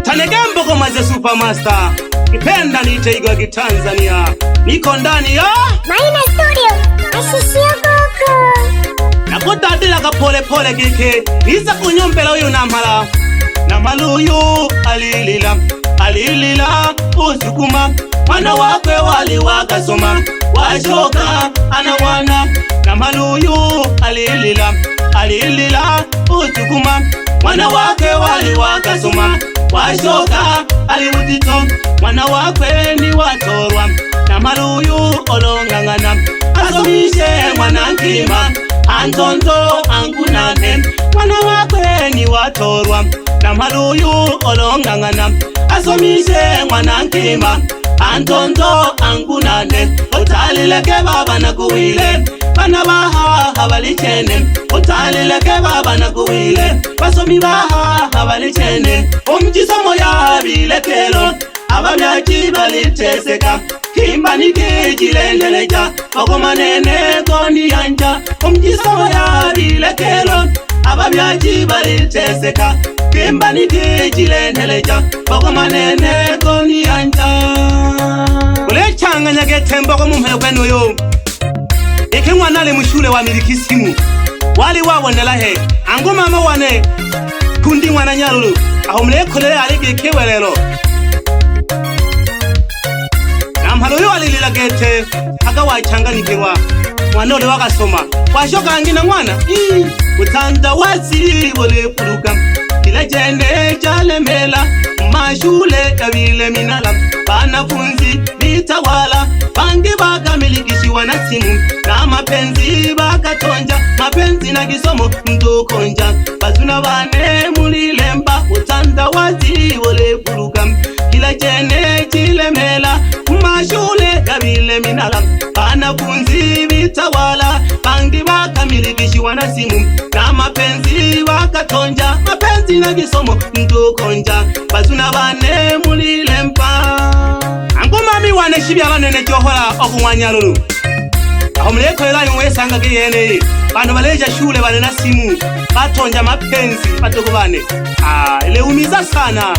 Tanegembo kama ze Supermaster, kipenda nitaigwa kitanzania. Niko ndani ya Maina Studio, ashishio koko. nakutadila kapole pole kike, iza kunyombela uyu namala. Namala uyu alilila usukuma, mwana wakwe wali wakasoma, washoka anawana. Namala uyu alilila usukuma, mwana wakwe wali wakasoma, washoka aliutito, mwana wakwe ni watorwa. Namala uyu olongangana, asomishe mwana nkima, antonto angunane, mwana wakwe ni watorwa. Namala uyu olongangana, asomishe mwana nkima, antonto angunane. Utalileke baba na kuwile, bana baha habalichene. Utalileke baba na kuwile, basomi baha habalichene. Umjisomo ya bilekelo, ababyaji baliteseka. Kimba nikijilendeleja, bako manene koni yanja. Umjisomo ya bilekelo, ababyaji baliteseka. Kimba nikijilendeleja, bako manene koni yanja. Ule changa nyagetembo kwa mumheyo kwenu yo. Eke mwana ale mshule wa milikisimu, wali wabonela he. Ango mama wane kundi mwana nyarulu, aho mlekolele alege kewelelo. Namhalo yo alilila gete, haka wachanganyikiwa, mwana ole wakasoma. Washoka angina mwana, utanda wasi wole puruka. Kila jende chalemela, mashule ya vile minala. Wanafunzi bitawala, bangi baka milikishiwa na simu. Na mapenzi baka tonja, mapenzi na kisomo mtukonja. Bazuna bane mulilemba, utanda wazi wole puruka. Kila jende chilemela, mashule ya vile minala. Wanafunzi bitawala, bangi baka milikishiwa na simu. Na mapenzi baka tonja, mapenzi na kisomo mtukonja. Bazuna bane mulilemba. Ango mami wane shibya banene johora okumwanya lulu. Aho mlekolera yumwe sanga kiyene. Bano baleja shule bane na simu. Batonja mapenzi batoko bane. Ile umiza sana.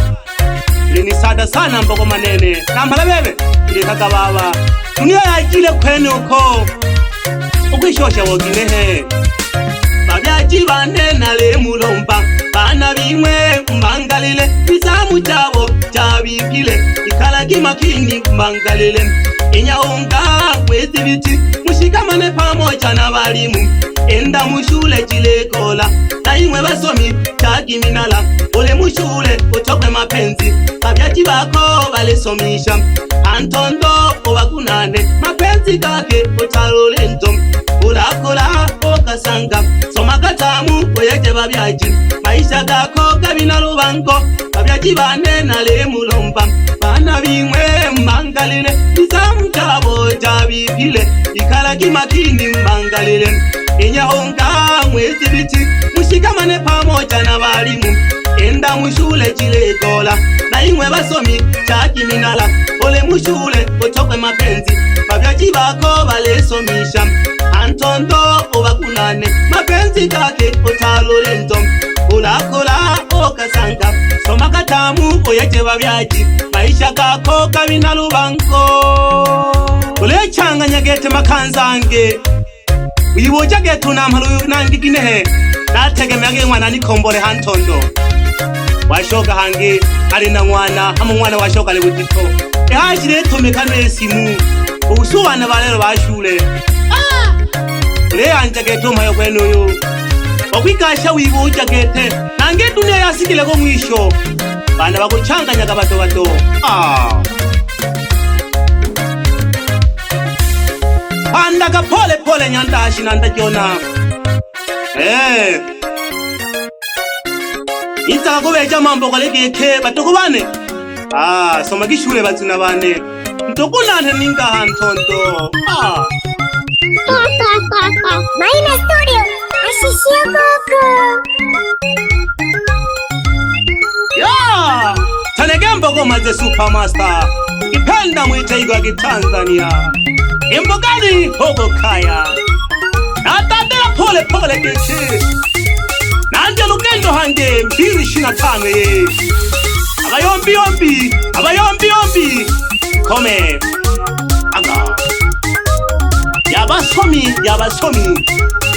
Ile ni sada sana mboko manene. Namhala bebe. Ile kaka baba. Dunia yajile kwenu uko. Ukishosha woginehe. Babyaji bane nale mulomba. Bana bimwe mbangalile. Bizamu chabo chabikile. Ikalaki makini mbangalile. Inyaunga mwezi biti, mushikamane pamoja na walimu. Enda mushule chilekola, na imwe basomi chaki minala. Ule mushule utokwe mapenzi, babyaji bako balesomisha. Antondo obakunane, mapenzi kake utalole nto. Ulakola okasanga, soma katamu oyeje babyaji. Maisha gako kabina lubango, babyaji bane nale mulomba. Bana bimwe mbangalile, bizamu chabo chabikile. Ikalaki makini mbangalile. Inyaunga mwezi biti, mushikamane pamoja na walimu. Enda mushule chilekola, na imwe basomi chaki minala. Ole mushule utokwe mapenzi, babyaji bako balesomisha. Antondo obakunane, mapenzi kake utalole nto. Ulakola okasanga, soma katamu oyeje babyaji. Maisha kako kabina lubango. Ule changa nyagete makanzange, uyiboja getu namhalu nangiginehe. Nategemeage mwana nikombole hantondo. Washoka hangi ali na mwana, hamu mwana washoka le butito. Ehajire tumekano esimu. Usuwana balero bashule. Ule anja getu mayo kwenu yo. Okwigasha wiboja gete, nange dunia yasikile ko mwisho. Bana bakuchanganya gabato bato. Andaga pole pole nyandashi nandajona. Inzaka kubeja mambo kaleke batoko bane. Soma kishure bazina bane. Ntokunane ninga hantondo. Maina Studio, ashishio koko. Tanegembo kama ze Supermaster, kipenda mwitaigwa kitanzania. Imbogani hogo kaya, natandela pole pole kichi. Nanje lugendo hange 225 ye. abayombi kome aga yabasomi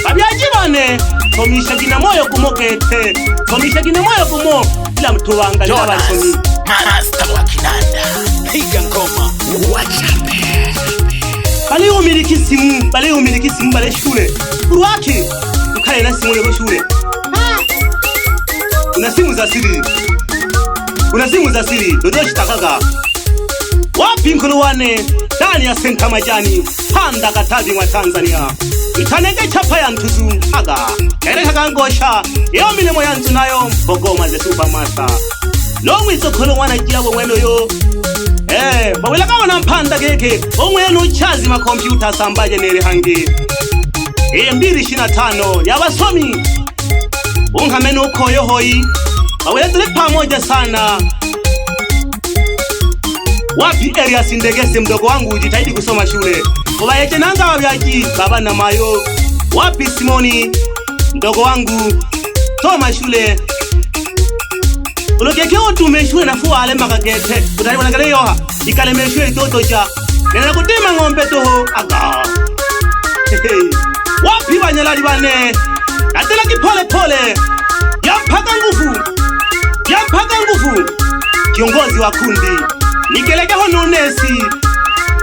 babyagibane somisha gina moyo kumokete somisha gina moyo kumo ila mtubanga y'abasomi Marasta wa Kinanda piga ngoma wachape bali umiliki simu bale shule uruwaki ukale na simu yo shule una simu za siri dodo shitakaga wapi nkuluwane ndani ya senta majani panda Katavi mwa Tanzania itanenge chapa ya ntuzu aga kereka kangosha yo milemo ya nzu nayo Mpogoma ze Supermaster lomwe izokolo wana jabo mweno yo bawela kabona mpanda geke omweno uchazi ma computer sambaje nere hangi 225 yabasomi unkameno ukoyo hoi bawela tule pamoja sana. Wapi Elias Ndegese mdogo wangu ujitahidi kusoma shule ubayeje nanga wabyaji baba na mayo wapi Simoni mdogo wangu soma shule ulokekeo tumeshule nafuwa ale makagete utalibona gale yoha ikalemeshwe itoto cha nena kutima ngombe toho aga wapi banyalali bane natela kipole yampaka nguvu kiongozi wa kundi nikeleke hono nesi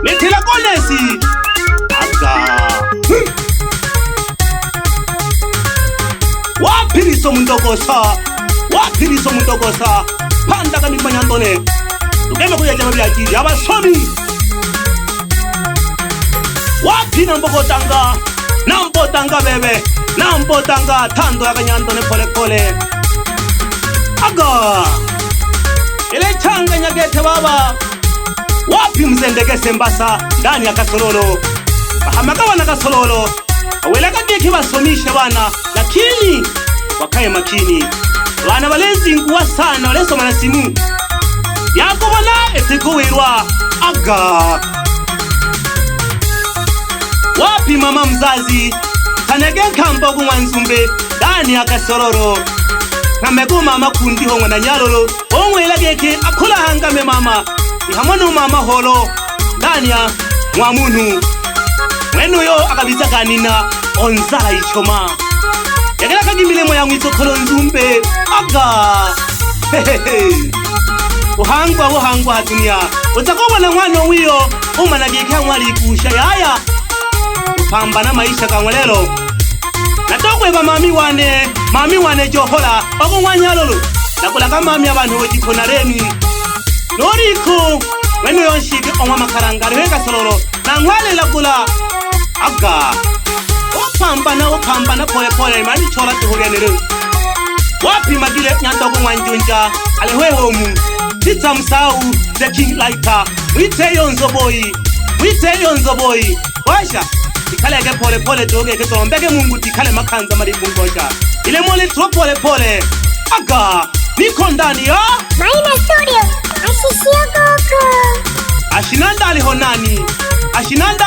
metela konesi aga wapi liso mundogosa panda kami manyandone tukeme kuya jama byaki yabasomi wapi nambotanga bebe nambotanga tando yakanyandone pole aga ile changa nyagete baba wapi mzendegese mbasa ndani ya Kasololo bahamagawa na Kasololo aweleka diki basomisha bana lakini wakaye makini bana balezi nguwa sana walesoma na simu yakubona etikuwirwa aga wapi mama mzazi kanege kambogo mwanzumbe ndani ya Kasololo nkamego mama kundi hongo na nyalolo onwelageke akula hangame mama ihamono mama holo ndani ya mwamuntu mwenu yo akabiza kanina onzala ichoma yagera kagimilemo ya mwizokolo nzumbe aga uhangwa hatunia utakobona mwana wiyo umanageke mwali kusha yaya upambana maisha kamwe lelo natogweba mami wane johola bagumwanyalolo nakulaga mami abantu bogikona reni noriko wenu yonshike omwa makarangaro he Kasololo nankwalela kula aga opambana pole mani chola tuhurianire wapi magile nyandogo mwanjunja alehwehomu tita msau the king lighter mwite yonzo boy washa ikalege pole dogeke tombeke Mungu tikale makanza maribungosha ile mole tro pole aga niko ndani ya Maina Studio ashishio koko ashinanda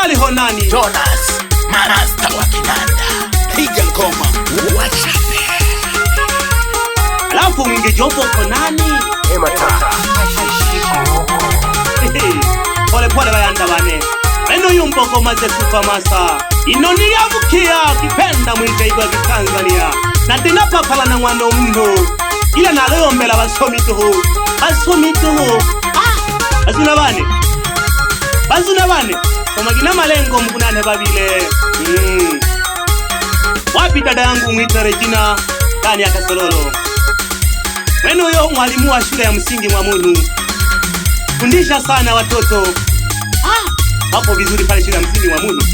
alihonani Jonas Marasta wa Kinanda piga ngoma wachape alafu mwinge jopo konani Emata pole bayanda bane eno Mpogoma ze Supermaster inoni yabukia kipenda mwite igwa Tanzania na tena papala na mwana mno ila naloyombela basomi toho bazuna bane komagina malengo mkunane babile wapi dada yangu mwita Regina ndani ya Kasololo mwenu yo mwalimu wa shule ya msingi Mwamuntu fundisha sana watoto hapo vizuri pale shule ya msingi Mwamuntu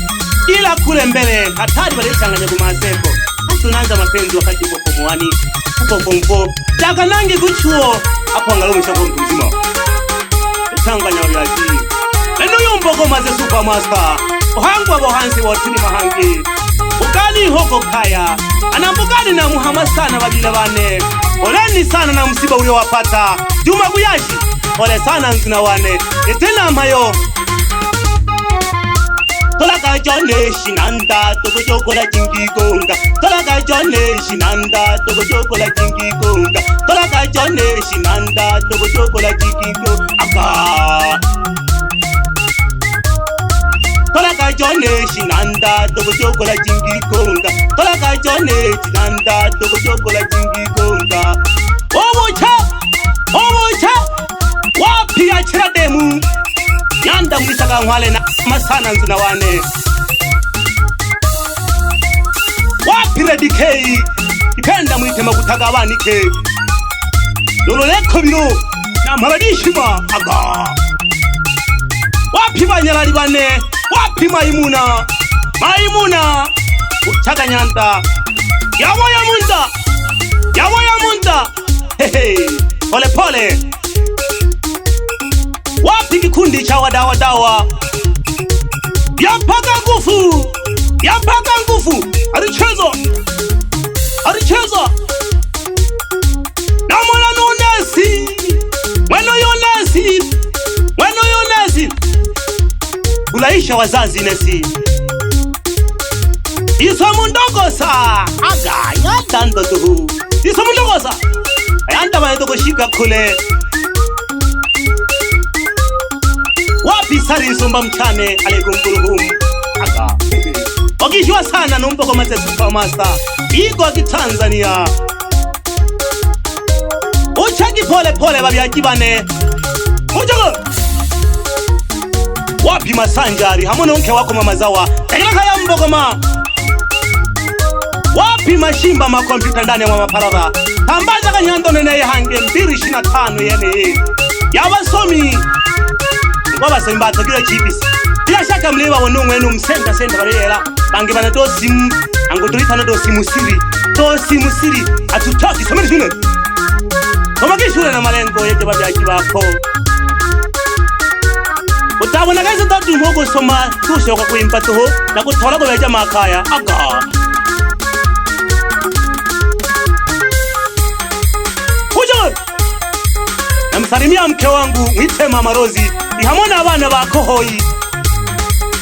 ila kule mbele hatari wale changanya kumaseko tunaanza mapenzi wakati uko form 1 uko form 4 taka nangi kuchuo hapo angalau mshako mtu mzima changanya wajaji neno Mpogoma ze Supermaster ohangwa bohansi wotini mahangi ukali hoko kaya anambukani na muhama sana babila bane oleni sana na msiba uliowapata Juma Guyashi ole sana nzina wane etena mayo Tolaka jone shinanda togo chokola jingi gonga. Tolaka jone shinanda togo chokola jingi gonga. Tolaka jone shinanda togo chokola jingi gonga. Tolaka jone shinanda togo chokola jingi gonga. Tolaka jone shinanda togo chokola jingi gonga. Omucha wapi achira demu Nyanda mwisaka mwale na masana nzina wane. Wapi redikei ipenda mwitema kutaga wanike. Lolo leko biro na maradishima aga. Wapi banyalali bane. Wapi Maimuna utaga Nyanda. Yawa ya munda. Hehe pole pole. Wapi kikundi cha wadawa yapaka nguvu alicheza na mwana nonesi mweno yonesi kulaisha wazazi nesi iso mundogosa aga yandando tuhu iso mundogosa ayanda maedo kushika kule. Wapi sari isomba mchane alekumbuluhumu aga wakishwa sana numbo kwa matesi kwa master iko Tanzania. Uchaki pole babyaji bane ujago. Wapi Masanjari hamuna unke wako mamazawa tekilaka ya mbogoma. Wapi Mashimba makompyuta ndani ya maparara tambaza kanyando nene hange 225 yene yabasomi Waba sembato kile chipisi. Bila shaka mliwa wonungwenu msenda bariyela. Bangi bana dosimu. Ango tulitana dosimu siri. Atutoki someri shule. Somagi shule na malengo yeje babyaji bako. Utabona gaza tatu mhogo soma. Tushe kwa kuimpa tuho. Na kutola kwa beja makaya. Aga. Kuja. Namsalimia mke wangu mwite Mama Rozi. Ihamona abana bakohoyi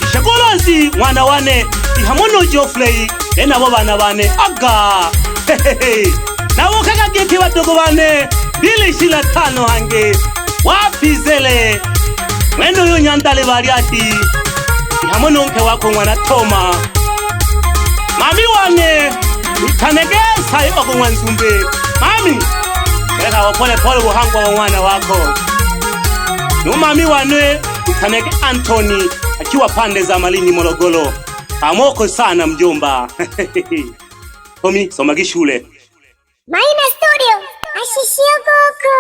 Ishagolozi mwana wane ihamono Geoffrey nabo bana bane aga nabo kagageke badogo bane 225 hange wapi zele mwendo yo Nyandale bali ati ihamono nke wako mwana Toma mami wane itanegesa yoko mwanzumbe mami kaka pole buhangwa wa mwana wako Numami wane utanege Anthony akiwa pande za Malinyi Morogoro. Amoko sana mjomba. Tommy somagi shule. Maina Studio, ashishio koko.